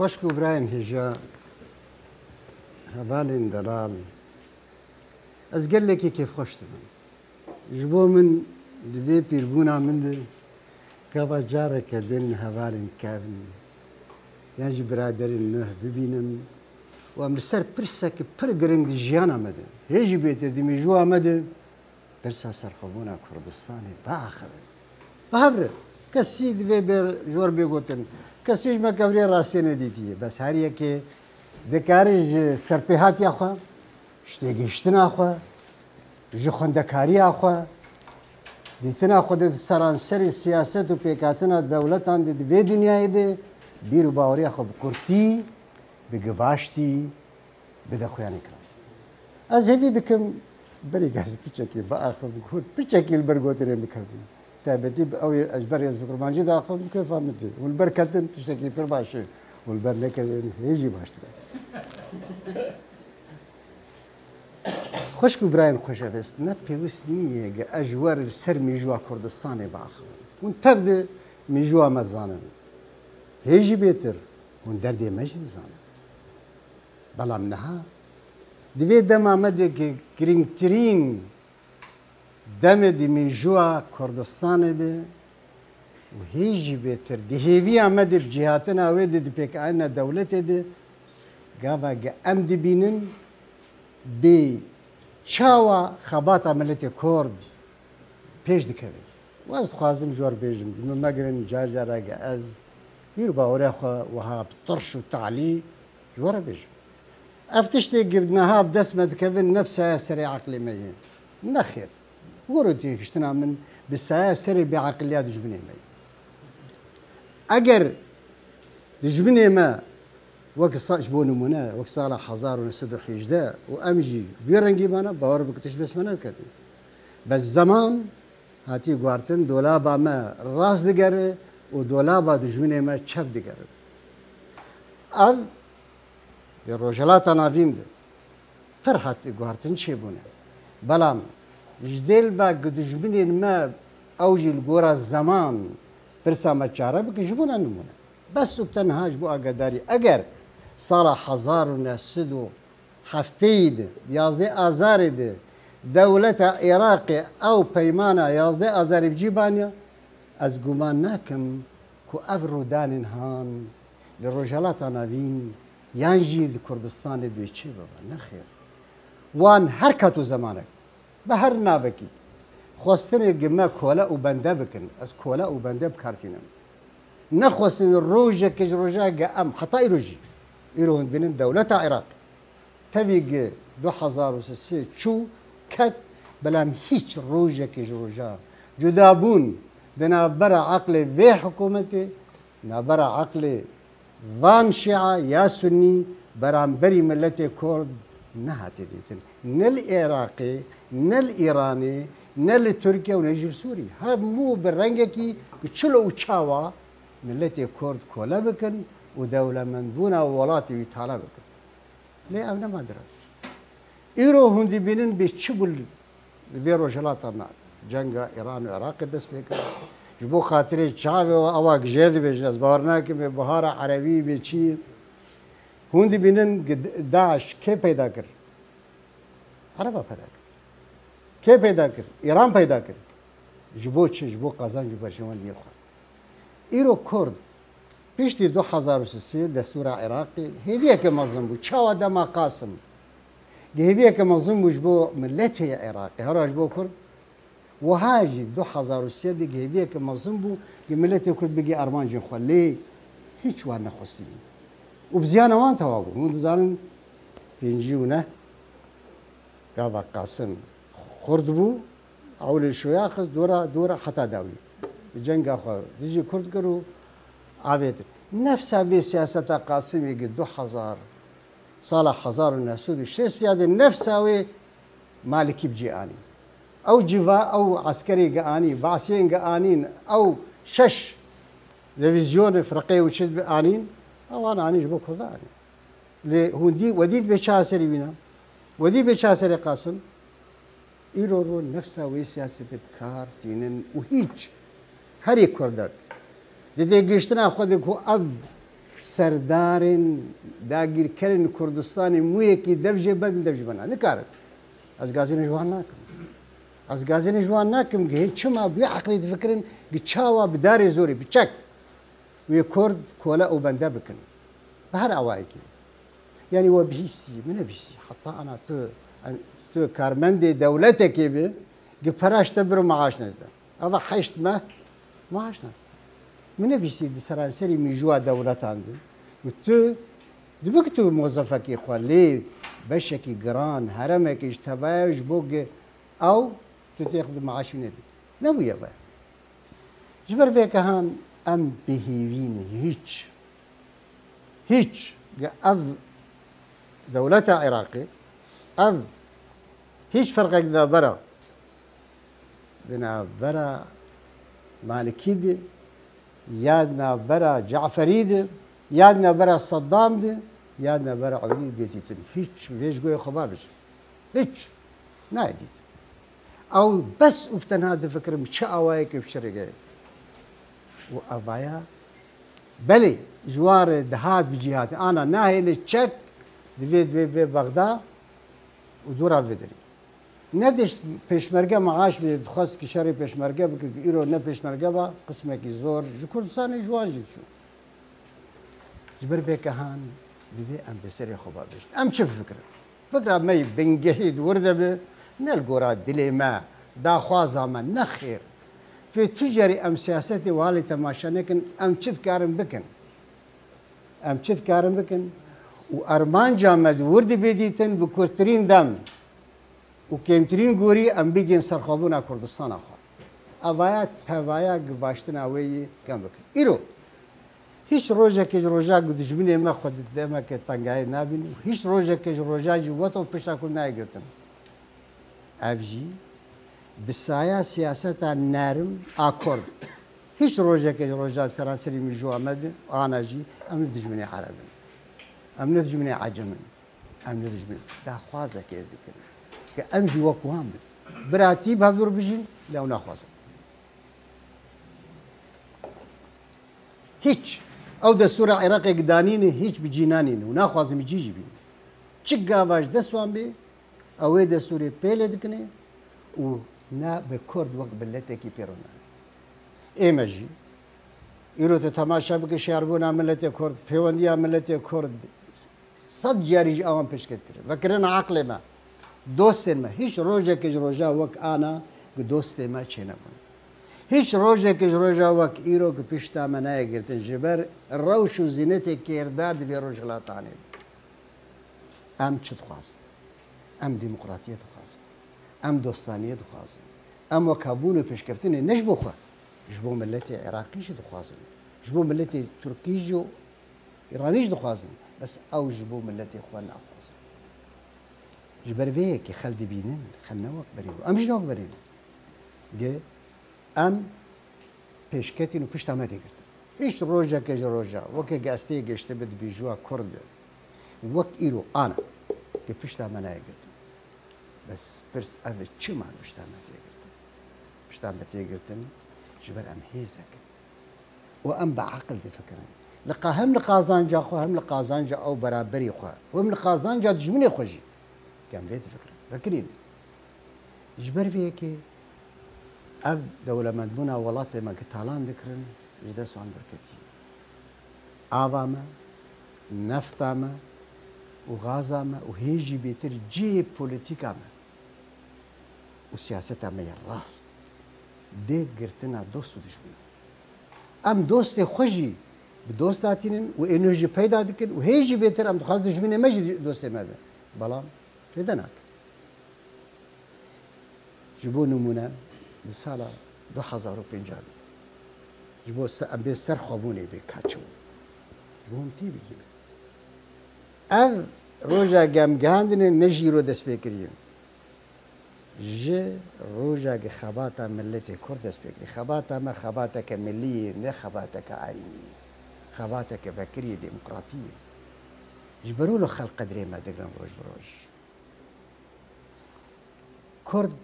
خشک و براین هجا هوالین دلال از گلکی کیف خوشتم جبو من دوی پیربونا من ده کوا جاره که دل هوالین کافن یعنی برادرین نه ببینم و امسر پرسه که پر گرنگ جیان آمده هیچ بیت دیمی جو آمده پرسه سرخوبونا کردستانی باخره بهره کسی دوی بر جور بگوتن کسیش مکوری راستی ندیدیه بس هر یکی دکارج سرپیهاتی آخوا شتیگشتن آخوا جخوندکاری آخوا دیتنا خود سرانسر سیاست و پیکاتنا دولتان دوی دنیای ده بیرو باوری آخوا بکرتی بگواشتی بدخویانی کرد از هیوی دکم بری گاز پیچکی با آخوا بگود پیچکی البرگوتره میکردیم تابتي او اجبر يزبك رومانجي داخل كيف فهمتي والبركتن تشتكي في باشي والبر لك يجي باشتري خشكو براين خوش بس نبيوست نيه اجوار السر ميجوا كردستاني باخر ونتبدا ميجوا مزانن هيجي بيتر وندردي مجد زان بلا منها دوي دما مدي كرينترين دم دی میجوا کردستان ده و هیچی بهتر دهیوی آمده بجهاتن آویده دی پیک آن دولت ده گاوا ام دی بینن بی چاوا خبات عملیت کرد پیش دکوی و از خوازم جوار بیجم من مگرن جار جارا از بیر باوره خوا و ها بطرش و تعلی جوار بیجم افتشتی گفتنها بدست مدکوین نفسها سری عقلی میه نخیر ورودي كشتنا من بالساعة سري بعقليات جبني ماي أجر جبني ما وقت صاج بونمونا وقت صالح حزار ونسدو حجدا وأمجي بيرنجي مانا باور بكتش بس مانا كاتم بس زمان هاتي قوارتن دولابا ما راس دقره ودولابا دجبني ما تشاب دقره أو الرجالات أنا فيند فرحت قوارتن شيبونا بلام جديل با قدجبنين ما اوجي القرى الزمان برسا ما تشارة بكجبونا نمونا بس وبتنهاج بو اقداري اگر صار حزار ونسدو حفتيد يازدي ازارد دولة عراقي او بيمانا يازدي ازاري بجيبانيا از قمان ناكم كو افرو دانين هان للرجالات نافين يانجي كردستان دوي چي بابا نخير وان حركتو زمانك به هر نابکی خواستن گما کولا و بنده بکن از کولا و بنده بکارتینم نخواستن روجه کج روجه گام حتی روجی ایران بینن دولت عراق تبیگ 2003 چو کت بلام هیچ روجه کج روجه جدابون بنابرا عقل و حکومتی نابرا عقل وان شیعه یا سنی برانبری ملت کرد نهاتی دیتن نل عراقي نل إيراني نل تركيا ونجير سوري هم مو بالرنجكي بتشلو وشاوا ملتي كورد كولا بكن ودولة من دون ولاتي ويتالا بكن ليه أنا ما أدري إيرو هندي بينن بتشبل الفيرو جلاتنا جنگا إيران وعراق دس بكن جبو خاطري شعبي وأواق جيد بجنس بارناك ببهارة عربي بشي هندي بينن داعش كيف پیدا کر عربا پیدا کر کی پیدا کر ایران پیدا کر جبو چه جبو قازان جبو برشوان دیگه خواهد ایرو کرد پیشتی 2003 دستور عراقی هیویه که مظلوم بود چاوا دما قاسم هیویه که مظلوم بود جبو ملت عراقی هر جبو کرد و هاجی 2003 دیگه هیویه که مظلوم بود که ملت کرد بگی ارمان جن خواهد لی هیچ وار نخواستی وبزيانه وان توابو هون زانن بينجيونا قاوا قاسم خردبو اول شويه اخذ دورا حتى داوي جنگ اخو يجي كرد كرو عابد نفس هذه سياسه قاسم يجي 2000 صالح حزار الناسود الشيء سياده نفس هاوي مالكي بجياني او جيفا او عسكري قاني بعسين قانين او شش ديفيزيون فرقيه وشد قانين او انا عني جبوك ذاني لي هندي وديد بشاسري بينا ودي بشاسري قاسم ايرو نفسها وي سياسه بكار تينن وهيج هري كردك دي جيشتنا خدك اف سردارن داگیرکردن کوردستانی مویەکی دەفژێ بەرد دەفژ بەنا نکارن ئەس گازینە جوان ناکەم ئەس گازینە جوان ناکەم گە هیچ چما بێ عقلی دفکرن گە چاوە بدارێ زۆری بچەک وێ کورد کۆلە ئەو بەندە بکن بە هەر ئاوایەکی یعنی وە بهیستی منە بیستی حتا ئەنا تۆ کارمەندێ دەولەتێکێ بێ گە پەراشتە برە مەعاش نەدە ئەوە حەشت مە مەعاش نەدە منە بیستی سەرانسەری میژووە دەوڵەتاندن تو دبک تو مۆزەفەکی خوا لێ بەشێکی گران هەرەمێکیش تەبایش بۆ گە ئەو تو تێخ مەعاشی نەدی نەبوویە بە ji ber vê kehan em bihêvîne hiç ev dewleta Iraqê ev hiç ferqek di bera di navbera Malikî de ya di navbera Caferî de ya di navbera Saddam de ya di navbera Eûlî bêdîtin hiç vê ji goyê xwe babij hiç nayê dîtin ew bes û bi tenha difikirim çi awayekê bi şerê و ئەڤایە بەێ ژوارە دەهات بجیهاتی ئانا ناهێنێ چەک دەوێت بێ بەغدا و دوورا بێدەری نەدەشت پێشمەرگە مەعاش بێت دخواستکی شەڕی پێشمەرگە بکە ئیرۆ نە پێشمەرگە بە قسمێکی زۆر ji کوردستانی جوانجی چوو ji ber vê kehan divê em bêserê xwe babêjin em çi bifikirin fikra me bingehî wir dibe ne li gora dilê me daxwaza me nexêr في تجاري أم سياساتي وهالي تماشانكن أم شد كارم بكن أم شد كارم بكن وأرمان جامد ورد بيديتن بكورترين دم وكيمترين غوري أم بيجين سرخابونا كردستان أخوة أوايا توايا قباشتنا وي كم بكن إيرو هیچ روزه که روزه دشمنی ما خود دما که تنگای نبینی هیچ روزه که روزه جوات و پیشا کن نایگرتن افجی بسایا سیاست نرم آکورد هیچ روزه که روزه سرانسری میجو آمد آنجی امن دشمنی عربی امن دشمنی عجمی امن دشمنی دا خوازه که دیگر که امجی وقوام براتی بهدور بجین لو نخوازه هیچ او دستور عراق دانینه هیچ بجینانینه و نخوازم جیجی بین چه گاواش دستوان بی اوه دستوری پیله دکنه و نه به کرد وقت بلته کی پیرونه ایمجی ایرو تو تماشا بکه شهربون ملت کرد پیوندی ملت کرد صد جاریج آوان پیش کتره و کرن عقل ما دوست ما هیچ روزه که روزه وقت آنا که دوست ما چه نبود هیچ روزه که روزه وقت ایرو که پیشتا ما نایگرتن جبر روش و زینت کردار دی روز لاتانه ام چه خواست ام دموکراتیت خواست ام دوستانیت خواست ام وکابون پیشکفتن نجبو خواست جبو ملت عراقی شد خواست جبو ملت ترکی جو ایرانی شد خواست بس او جبو ملت خوان خواست جبر وی که خلد بینن خلنا وقت بریم ام جنوب بریم جه ام پیشکتین و پیش تامه دیگرد هیچ روزه که روزه وقتی گسته گشته بد بیجوا کرد وقت ایرو آنا که پیش تامه نیگرد بس برس اوه چه مال پیش تامه دیگرد پیش تامه دیگردن جبر ام هیزه و ام بعقل تفکرن لقا هم لقازانجا خو هم لقازانجا او برابری خو هم لقازانجا دجمنی خوشی كان بيت فكرة فكرين جبر فيه كي أب دولة مدبونا ولاتي ما كتالان ذكرن جدسو عن بركتي آواما نفتاما وغازاما وهيجي بيتر جي بوليتيكاما وسياستا ما يراست دي قرتنا دوست ودشمن أم دوست خوشي بدوست هاتينن وإنرجي بيدا ذكر وهيجي بيتر أم تخاص دشمن ما جي دوست ما بي بلام فدناك جبو نمونه دي سالا 2005 جبو أبي سر خوابوني بكاتشو جبوهم تي بيجي أو روجا جام جاندن نجيرو دس بكريم جي روجا خباتا ملتي كرد دس بكري خباتا ما خباتك ملية نه خباتك عيني خباتك فكرية ديمقراطية جبروا له خلق قدري ما دقرن روج بروج کرد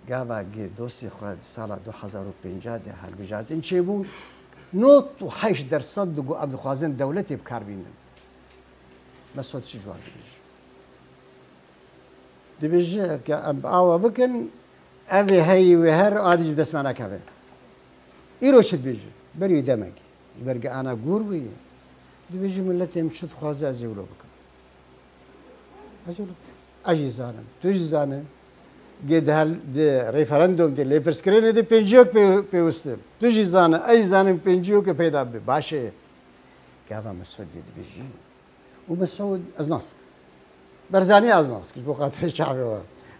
گاوا گی دوستی خود سال 2005 ده هل بجاتن چه بود 98% دگو اب دخوازن دولتی بکار بینن مسعود چی جواب دبیجه که اب آوا بکن اوی هی و هر عادی بدست معنا کبه ایرو شد بیجه بری دمکی برگه آنا گور بی دبیجه ملت مشت خوازه از یورو بکن اجی زانم توی زانم گه هل ده ریفرندوم ده لیپرسکرینه ده پنجیوک پیوسته توی زانم ای زانم پنجیوک پیدا بی باشه که اوا مسعود بیجه و مسعود از ناس برزانی از ناس که بخاطر شعبی و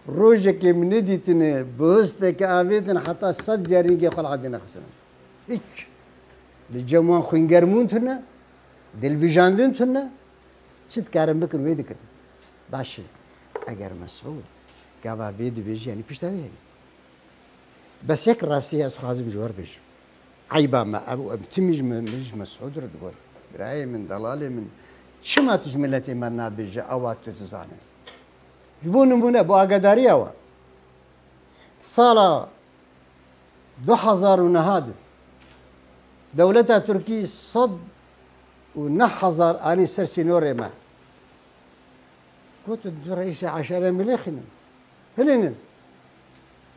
روزی که من دیتنه بسته که آویدن حتی 100 جریگه خلق دینا خسرم هیچ لجوان خوینگرمون تونه دل بیجاندن تونه چیت کارم بکن ویدی کن باشه اگر مسعود که اوا ویدی بیجی یعنی پیشتاوی هی بس یک راستی از خوازم جوار بیش عیبا ما ابو تمیج مش مسعود رو دور برای من دلاله من چما تجملتی من نبیجه اوات تزانه جبون نمونه با آگاداری آوا سال 2009 دولت ترکی 109,000 آنی سر سینوره ما قلت رئیس 10 مليون خنم هلين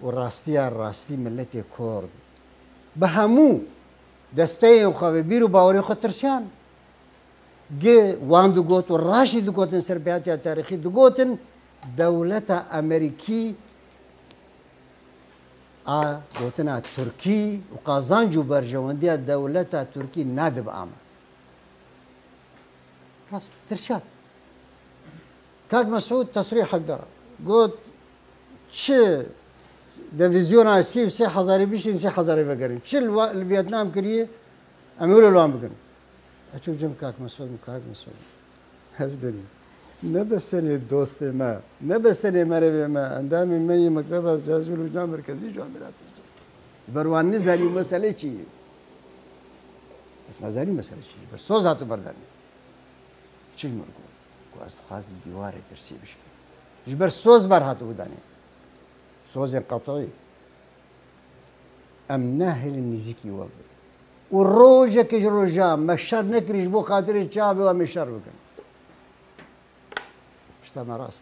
راستی ملت کرد به همو دسته و بیرو باوری خود ترسیان گه واندو گوت و راشی دو گوتن سر بیاتی تاریخی دو گوتن دولت امریکی گوتنا ترکی و قازانجو برجواندی دولت ترکی ندب آمد راست ترسیان كاك مسعود تصريح حقه قلت چه ديفيزيون آسيا وسي حزاري بيشين سي حزاري فقرين چه الفيتنام كريه أميول الوان بقن أشوف جم كاك مسعود حسبني نبستني دوست ما نبستني مربي ما عندما مني مكتب سياسي والوجدان مركزي جامعات بروان نزالي مسألة چي بس نزالي مسألة چي بس سوزاتو برداني چيش مركو از خواست دیوار ترسی بشه جبر سوز بر هاتو بودنی سوز قطعی ام نهل نزیکی و روزه که روزا مشر نکریش بو خاطر چاوی و مشر بکن پشتا مراس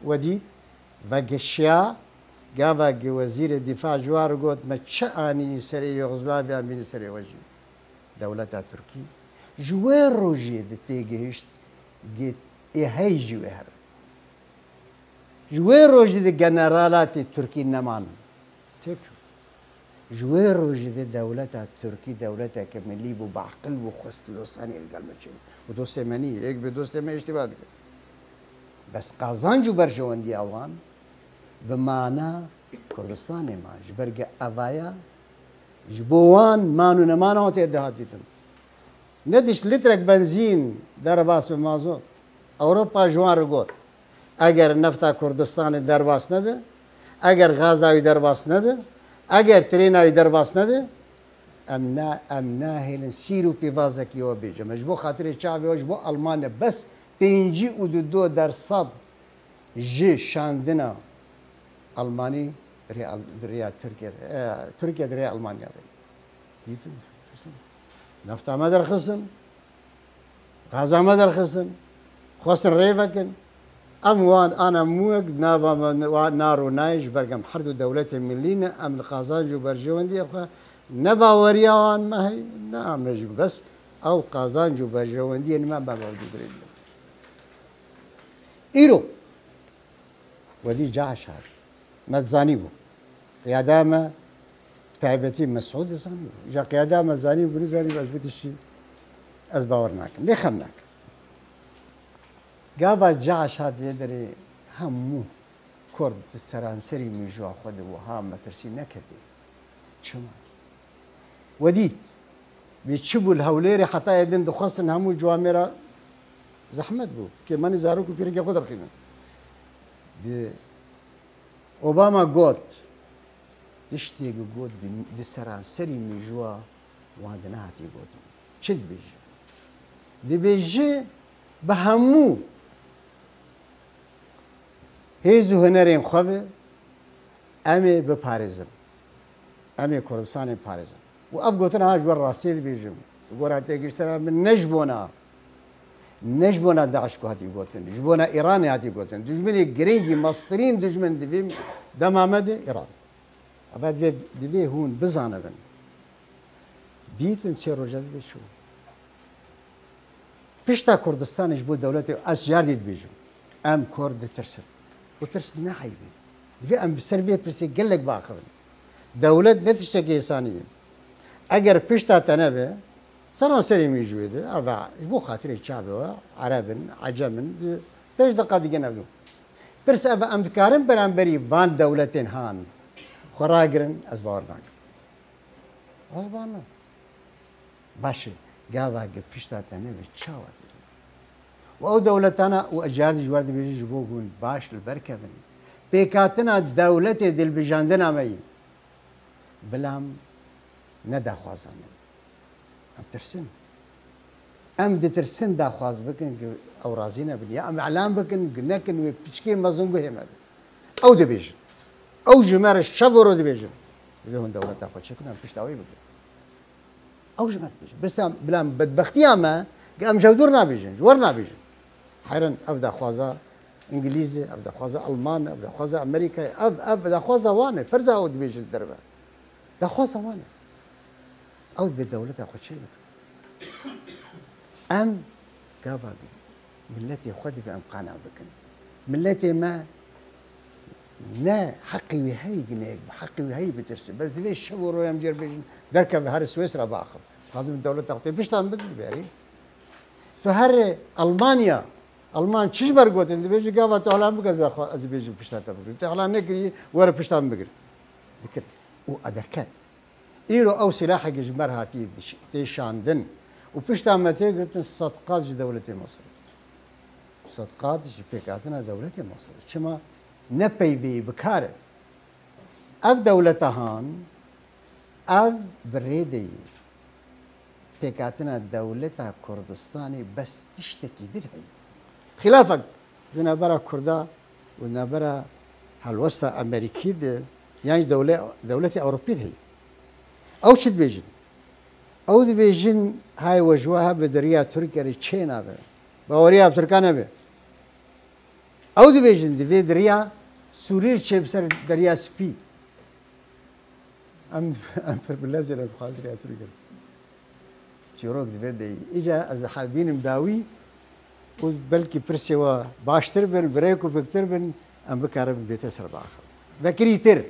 ودی و گشیا گاوا گی وزیر دفاع جوار گوت ما چه آنی سری یوغزلاویا بینی سری وجی دولت ترکی جوار روزی دتیگهشت جيت هاي جوهر جوهر روجد جنرالات التركي نمان تكو جوهر روجد دولة التركي دولة كملي بو بعقل وخست لوساني القلمة ودوست مني هيك بدوست ما اشتباه بس قازان جو برجوان دي اوان بمعنى كردستان ما جبرج افايا جبوان مانو نمانو تيدهاتيتن ندش لترك بنزين در باس به مازوت اروپا جوان رو گفت اگر نفتا کردستان در باس نبه اگر غازاوی در باس نبه اگر تریناوی در باس نبه ام ناهلن سیرو پیوازه کی و بیجه مجبو خاطر چاوی وش بو آلمانه بس 52% جی شاندنا آلمانی ریا ترکیه ریا آلمانیا دیتو نفتا ما درخصن غازا ما درخصن خواستن ريفكن اموان انا موك نابا نارو نايش برقم حردو دولة ملينا ام القازان جو برجوان دي اخوة نبا وريان ما هي نعم يجب بس او قازان جو برجوان دي ما بابا ودي بريد ايرو ودي جاش هار ما تزاني بو قيادامة تعبتي مسعود زاني جا قيادامة زاني بني زاني بس بتشي از باورناك ليه خمناك قابا جاش هاد بيدري همو كرد سرانسري ميجوا خود وهام مترسي نكدي شما وديت بيتشبوا الهوليري حتى يدين دخصن همو جواميرا زحمت بو كي ماني زاروكو بيرجع قدر خينا دي اوباما قوت تشتي قوت دي سرانسري ميجوا وادناتي قوت شد بيجي دي بيجي بهمو هیزو هنریم خواه امی بپارزن امی کردستان پارزن وأف قوتنا جوار راسيل بيجم وقرا تيجيشتنا من نجبونا داعش كو هاتي قوتن جبونا إيران هاتي قوتن دجمني جرينجي مصرين دجمن دفيم دمامد إيران أبد دفي هون بزانا بن ديتن شير رجال بشو بيشتا كردستان جبو دولتي أس جارديد بيجو أم كرد ترسل وترس نحيبي دفي أم بسرفي برسي قلق باخرين دولة نتشتكي ثانيين أجر بيشتا تنبه سراسري ميجويد أربع بو خاطري شعبه عرب عجم بيش دقة ديجنا برس أبا أمدكارن برانبري فان دولتين هان خراجرن أزبارناك أزبارنا باشي جاوا جبشتا تنبه تشاوت وأو دولتنا وأجارد جوارد بيجي جبوجون باش البركبن بيكاتنا دولتي دل بجاندنا مي بلام ندا خوازانه ام ترسن ام دترسن دا خواز بكن او رازينا بنيا ام اعلام بكن نكن بيشكي مازونغو هما او دبيجن او جمار الشفر دبيجن اللي هو دولة تاخذ شكلنا بيشتاوي بكن او جمار بيجن بس بلام بدبختي ما قام جودورنا بيجن جورنا بيجن حيرن افدا خوازا انجليزي افدا خوازا المان افدا خوازا امريكا افدا خوازا وانه فرزا او دبيجن دربه دا خوازا وانه او بدولة تاخذ شيء ام كافا ملتي خذ في امقانا بكن ملتي ما لا حقي وهي جنيك حقي وهي بترسل بس دي الشبور ويا مجير بيجن دركب هر سويسرا باخر لازم الدولة تاخذ بيش تعمل بدل بيري تو هر المانيا المان چش برگوت دي بيجي كافا تعلم بكذا از بيجي بيش تعمل تعلم نكري ورا بيش تعمل بكر دكت وادركت إيرو أو سلاح جمر هاتي تيشاندن وبيشتا ما تيجرتن صدقات دولة مصر صدقات بيكاتنا دولة مصر شما نبي في بكارة أف دولة هان أف بريدي بيكاتنا دولة كردستاني بس تشتكي درهي خلافك دنا برا كردا ودنا برا هالوسطى أمريكي يعني دولة أوروبية هي او شد بيجن او دي بيجن هاي وجوها بدريا تركيا تشينا به باوريا تركانا به او دي بيجن دي دريا سورير تشي بسر دريا سبي ام بالله بخاطر يا تركيا شيروك دي اجا از حابين مداوي وبلكي برسيوا باشتر بن بريكو بكتر بن ام بكارب بيت سر باخر ذكريتر